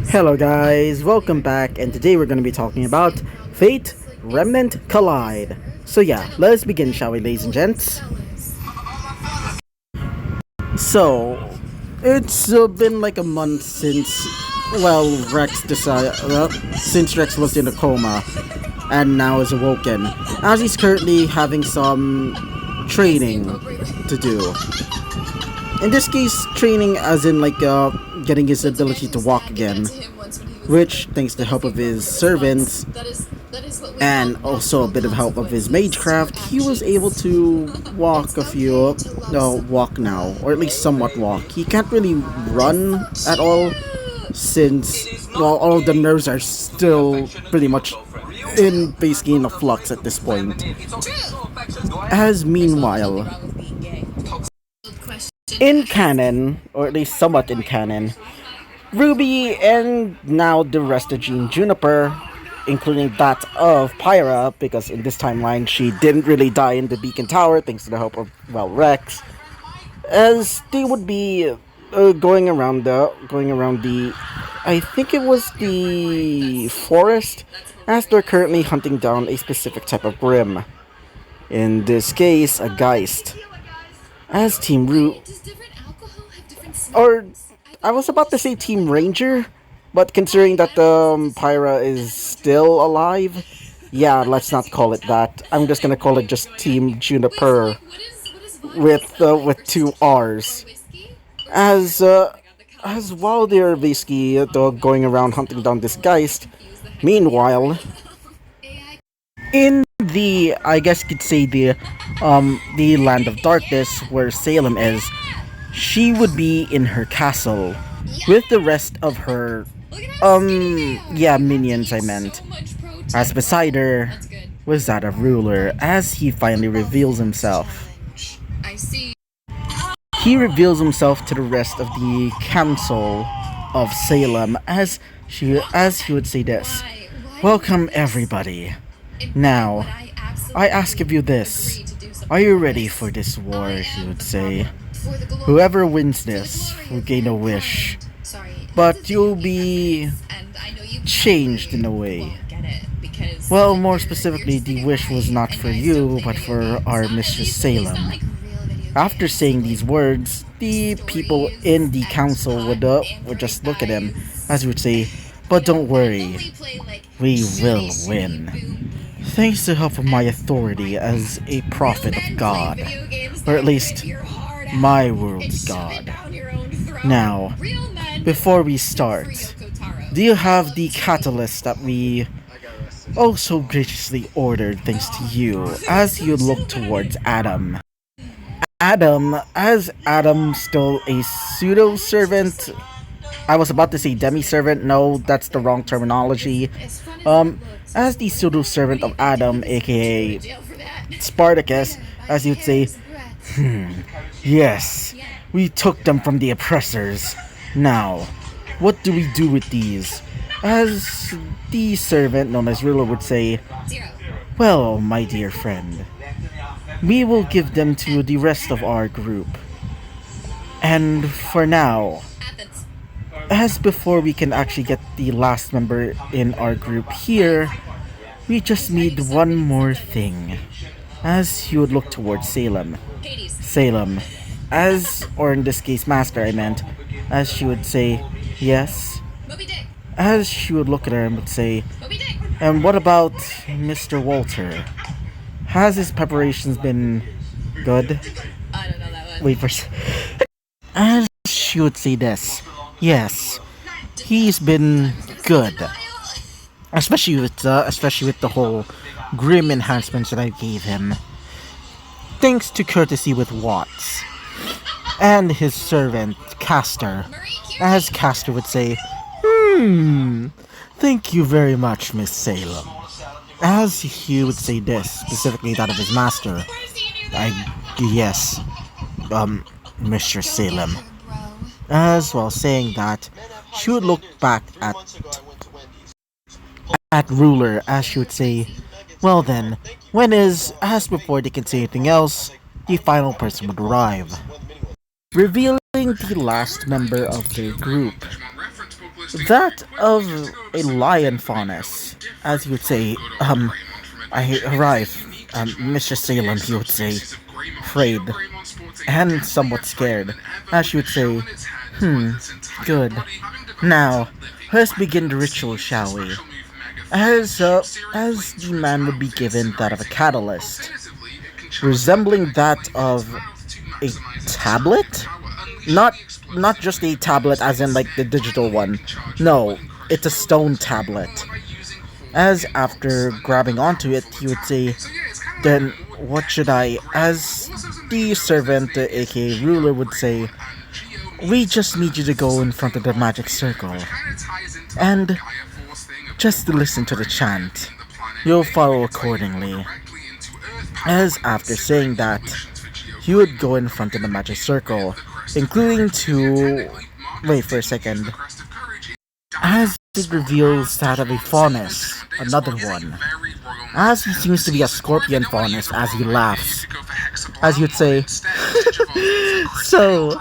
Hello guys, welcome back, and today we're going to be talking about Fate, Remnant, Collide. So yeah, let's begin, shall we, ladies and gents? So, it's been like a month since, since Rex was in a coma, and now is awoken, as he's currently having some training to do. In this case, training as in getting his ability to walk again, which, thanks to the help of his servants and also a bit of help of his magecraft, he was able to walk now, or at least somewhat walk. He can't really run at all, since, well, all of the nerves are still pretty much basically in a flux at this point. As meanwhile, in canon, or at least somewhat in canon, RWBY and now the rest of Team Juniper, including that of Pyra, because in this timeline she didn't really die in the Beacon Tower thanks to the help of, well, Rex, as they would be going around the, I think it was the forest, as they're currently hunting down a specific type of Grim. In this case, a Geist. As Team Root, or I was about to say Team Ranger, but considering that Pyra is still alive, yeah, let's not call it that. I'm just gonna call it just Team Juniper with two R's. As while they're basically going around hunting down this Geist, meanwhile, in the, I guess you could say, the land of darkness where Salem is, she would be in her castle with the rest of her minions, I meant. As beside her was that of Ruler, as he finally reveals himself. He reveals himself to the rest of the council of Salem, as he would say this: "Welcome everybody. Now, I ask of you this. Are you ready for this war?" He would say. "Whoever wins this will gain a wish, but you'll be changed in a way. Well, more specifically, the wish was not for you, but for our Mistress Salem." After saying these words, the people in the council would just look at him, as he would say, "But don't worry, we will win. Thanks to the help of my authority as a prophet of God, or at least my world's God. Now, before we start, do you have the catalyst that we also graciously ordered thanks to you?" As you look towards Adam. Adam, still a pseudo-servant. I was about to say demi-servant, no, that's the wrong terminology. As the pseudo-servant of Adam, aka Spartacus, as you'd say, "Yes, we took them from the oppressors. Now, what do we do with these?" As the servant, known as Ruler, would say, "Well, my dear friend, we will give them to the rest of our group. And for now, as before we can actually get the last member in our group here, we just need one more thing." As he would look towards Salem. Or in this case, Master, I meant, as she would say, "Yes." As she would look at her and would say, "And what about Mr. Walter? Has his preparations been good?" Wait for As she would say this, "Yes, he's been good. Especially with the whole grim enhancements that I gave him. Thanks to courtesy with Watts and his servant Castor." As Castor would say, "Thank you very much, Miss Salem." As he would say this, specifically that of his master, yes, Mr. Salem." As while saying that, she would look back at Ruler, as she would say, "Well then, when is," as before they can say anything else, the final person would arrive, revealing the last member of their group. That of a lion faunus, as you would say. I arrive, Mr. Salem, he would say, afraid and somewhat scared, as she would say, good. Now, let's begin the ritual, shall we? As the man would be given that of a catalyst, resembling that of a tablet? Not not just a tablet as in like the digital one. No, it's a stone tablet. As after grabbing onto it, he would say, then what should I, as the servant, aka ruler, would say, we just need you to go in front of the magic circle. And just to listen to the chant. You'll follow accordingly. As after saying that, he would go in front of the magic circle, including to... Wait for a second. As it reveals that of a faunus, another one. As he seems to be a scorpion faunus as he laughs. As you'd say, so,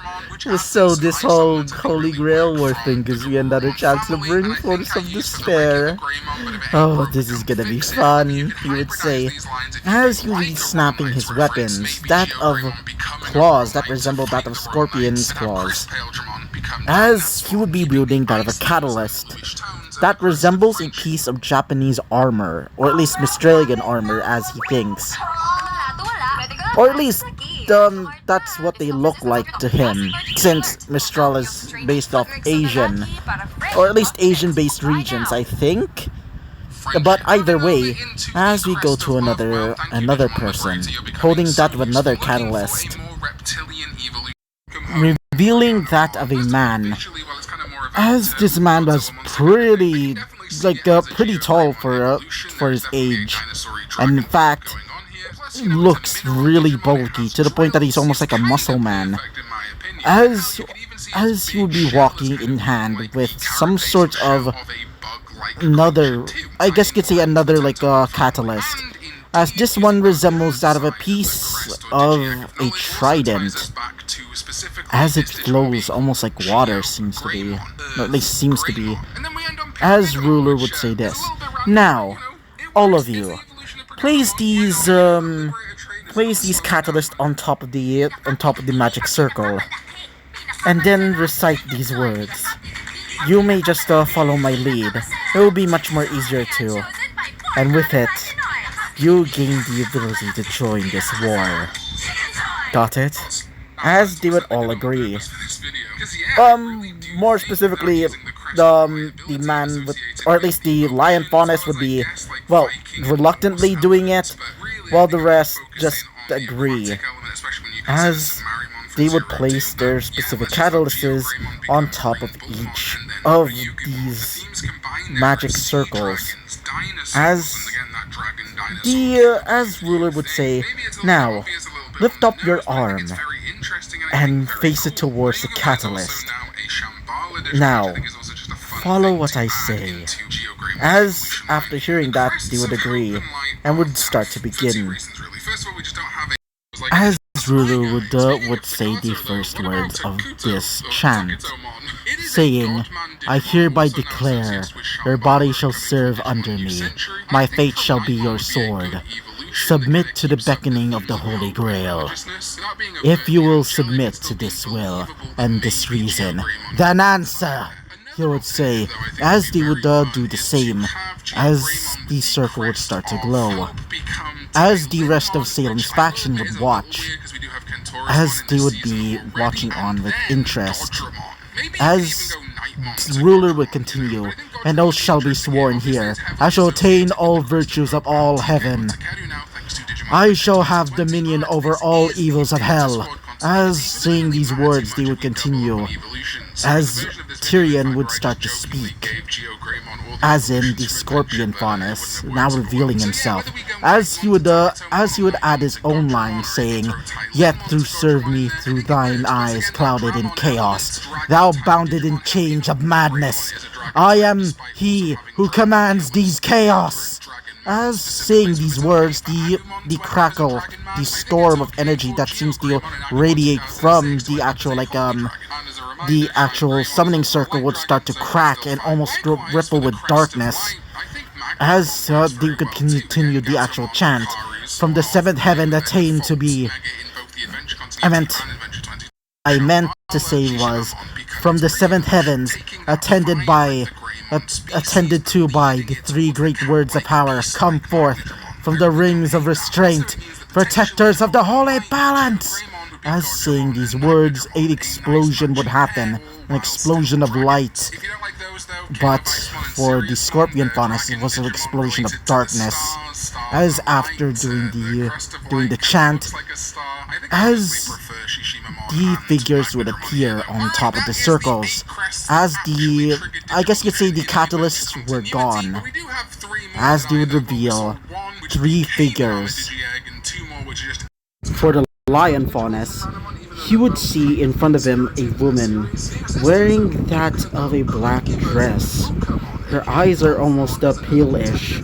so this whole Holy Grail war thing gives me another chance to bring force of despair. Oh, this is gonna be fun, he would say, as he would be snapping his weapons, that of claws that resemble that of Scorpion's claws. As he would be wielding that of a catalyst that resembles a piece of Japanese armor, or at least Australian armor as he thinks. Or at least, that's what they look like to him, since Mistral is based off Asian, or at least Asian-based regions, I think. But either way, as we go to another person, holding that of another catalyst, revealing that of a man, as this man was pretty tall for his age, and in fact looks really bulky to the point that he's almost like a muscle man. As he would be walking in hand with some sort of another, I guess you could say another catalyst. As this one resembles that of a piece of a trident, as it flows almost like water seems to be, or at least seems to be. As ruler would say this, now, all of you, place these catalysts on top of the magic circle, and then recite these words. You may just follow my lead. It will be much more easier too. And with it, you gain the ability to join this war. Got it? As they would all agree. More specifically, the man would, or at least the lion faunus would be, well, reluctantly doing it, while the rest just agree. As they would place their specific catalysts on top of each of these magic circles. As ruler would say, now, lift up your arm and face it towards the catalyst. Now, follow what I say. As after hearing that, they would agree and would start to begin. As ruler would say the first words of this chant, saying, I hereby declare, your body shall serve under me, my fate shall be your sword. Submit to the beckoning of the Holy Grail. If you will submit to this will and this reason, then answer, he would say, as they would do the same, as the circle would start to glow. As the rest of Salem's faction would watch, as they would be watching on with interest, as the ruler would continue, and oath shall be sworn here, I shall attain all virtues of all heaven. I shall have dominion over all evils of hell. As saying these words, they would continue, as Tyrion would start to speak, as in the scorpion faunus, now revealing himself, as he would add his own line, saying, Yet thou serve me through thine eyes clouded in chaos, thou bounded in change of madness. I am he who commands these chaos. As saying these words, the crackle, the storm of energy that seems to radiate from the actual the actual summoning circle would start to crack and almost ripple with darkness as they could continue the actual chant. From the seventh heaven attained to be. I meant. I meant to say was from the seventh heavens, attended to by the three great words of power, come forth from the rings of restraint, protectors of the holy balance. As saying these words, an explosion would happen, an explosion of light. But for the scorpion faunus, it was an explosion of darkness. As after doing the chant, as the figures would appear on top of the circles, as the I guess you could say the catalysts were gone, as they would reveal three figures. For the lion faunus, he would see in front of him a woman wearing that of a black dress. Her eyes are almost palish,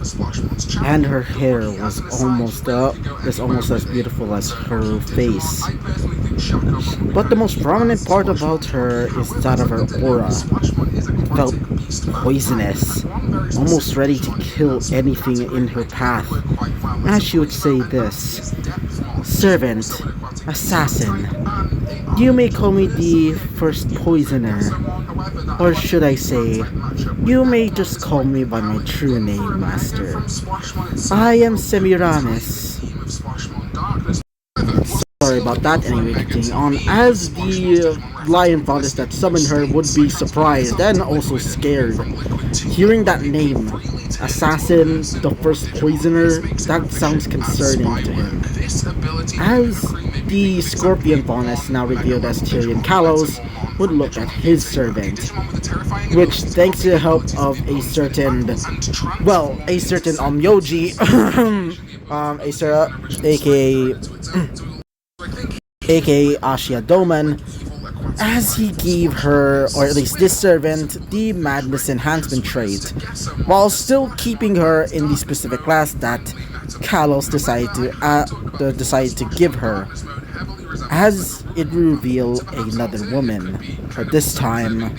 and her hair was almost as beautiful as her face. But the most prominent part about her is that of her aura. It felt poisonous, almost ready to kill anything in her path. As she would say this, servant, assassin, you may call me the first poisoner, or should I say, you may just call me by my true name, master. I am Semiramis. Sorry about that. Anyway, continuing on. As the lion faunus that summoned her would be surprised and also scared. Hearing that name, assassin, the first poisoner, that sounds concerning to him. As the scorpion faunus, now revealed as Tyrion Kalos, would look at his servant, which, thanks to the help of a certain Yoji, aka Ashia Doman, as he gave her, or at least this servant, the madness enhancement trait, while still keeping her in the specific class that Kalos decided to give her, as it revealed another woman, but this time,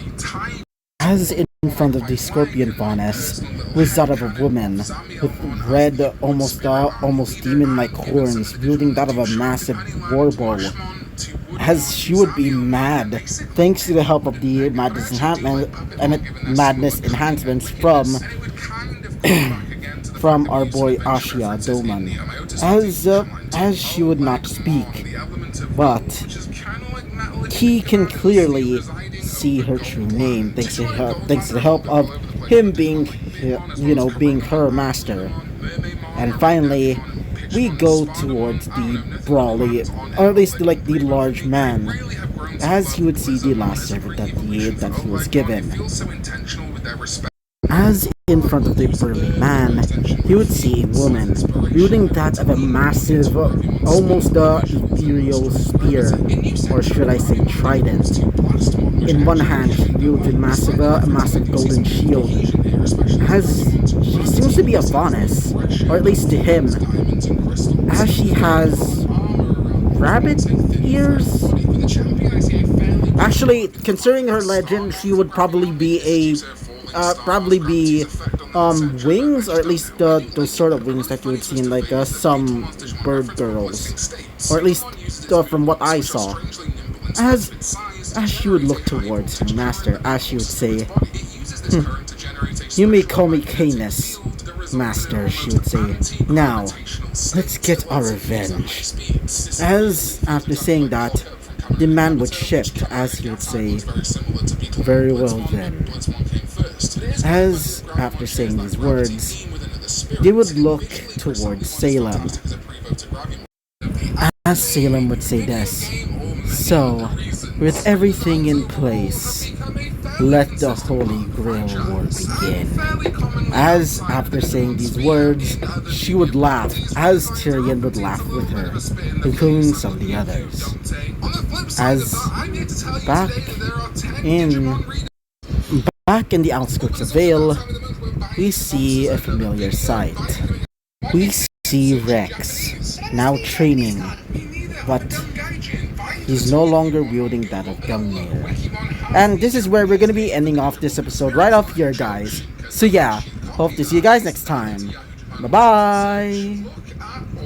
as in front of the scorpion faunus, was that of a woman with red, almost demon-like horns, wielding that of a massive warbow. As she would be mad, thanks to the help of the madness enhancements from our boy Ashia Doman, as she would not speak, but he can clearly see her true name thanks to the help of him being her master. And finally, we go towards the brawly, or at least the large man, as he would see the last servant that he was given. As in front of the burly man, he would see a woman wielding that of a massive, almost ethereal spear, or should I say trident. In one hand, she wielded a massive golden shield. As she seems to be a faunus, or at least to him, as she has rabbit ears. Actually, considering her legend, she would probably be wings, or at least those sort of wings that you would see in some bird girls, or at least from what I saw. As she would look towards her master, as she would say, you may call me Canis, master, she would say. Now, let's get our revenge. As after saying that, the man would shift, as he would say, very well then. As after saying these words, they would look towards Salem. As Salem would say this, so, with everything in place, let the Holy Grail War begin. As after saying these words, she would laugh, as Tyrion would laugh with her, including some of the others. As back in the outskirts of Vale, we see a familiar sight. We see Rex, now training, but He's no longer wielding that of Gungnir. And this is where we're gonna be ending off this episode right off here, guys. So yeah, hope to see you guys next time. Bye bye!